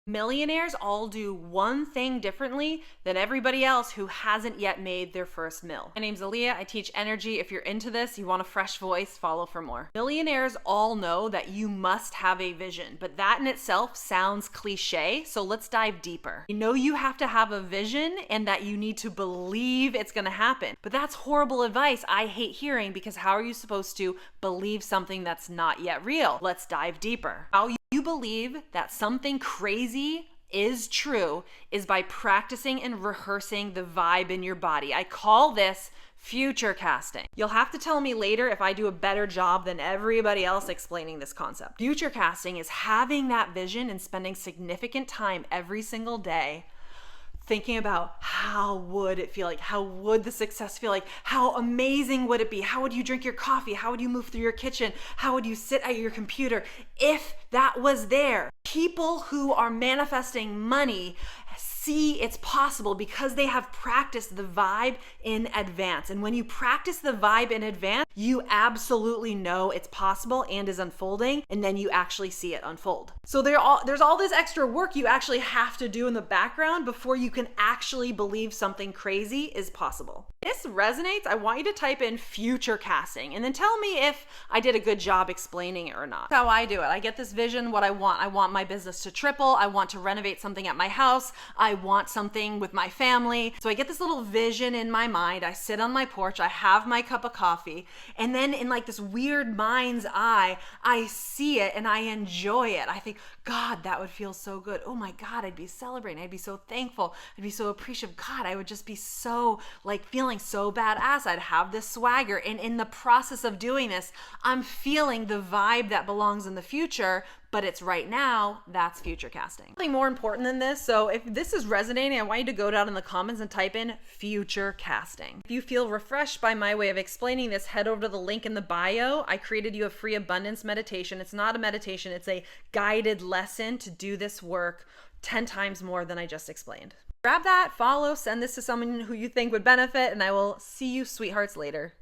Millionaires all do one thing differently than everybody else who hasn't yet made their first mill. My name's Aaliyah. I teach energy. If you're into this, you want a fresh voice, follow for more. Millionaires all know that you must have a vision, but that in itself sounds cliche, so let's dive deeper. You know you have to have a vision and that you need to believe it's gonna happen, but that's horrible advice I hate hearing, because how are you supposed to believe something that's not yet real? Let's dive deeper. How you believe that something crazy is true is by practicing and rehearsing the vibe in your body. I call this future casting. You'll have to tell me later if I do a better job than everybody else explaining this concept. Future casting is having that vision and spending significant time every single day thinking about how would it feel like, how would the success feel like, how amazing would it be, how would you drink your coffee, how would you move through your kitchen, how would you sit at your computer if that was there. People who are manifesting money see it's possible because they have practiced the vibe in advance. And when you practice the vibe in advance, you absolutely know it's possible and is unfolding, and then you actually see it unfold. So there's all this extra work you actually have to do in the background before you can actually believe something crazy is possible. If this resonates, I want you to type in future casting and then tell me if I did a good job explaining it or not. That's how I do it. I get this vision, what I want. I want my business to triple. I want to renovate something at my house. I want something with my family. So I get this little vision in my mind. I sit on my porch. I have my cup of coffee. And then in like this weird mind's eye, I see it and I enjoy it. I think, God, that would feel so good. Oh my God, I'd be celebrating. I'd be so thankful. I'd be so appreciative. God, I would just be so like feeling so badass. I'd have this swagger. And in the process of doing this, I'm feeling the vibe that belongs in the future, but it's right now. That's future casting. Something more important than this. So if this is resonating, I want you to go down in the comments and type in future casting. If you feel refreshed by my way of explaining this, head over to the link in the bio. I created you a free abundance meditation. It's not a meditation. It's a guided lesson to do this work 10 times more than I just explained. Grab that, follow, send this to someone who you think would benefit, and I will see you sweethearts later.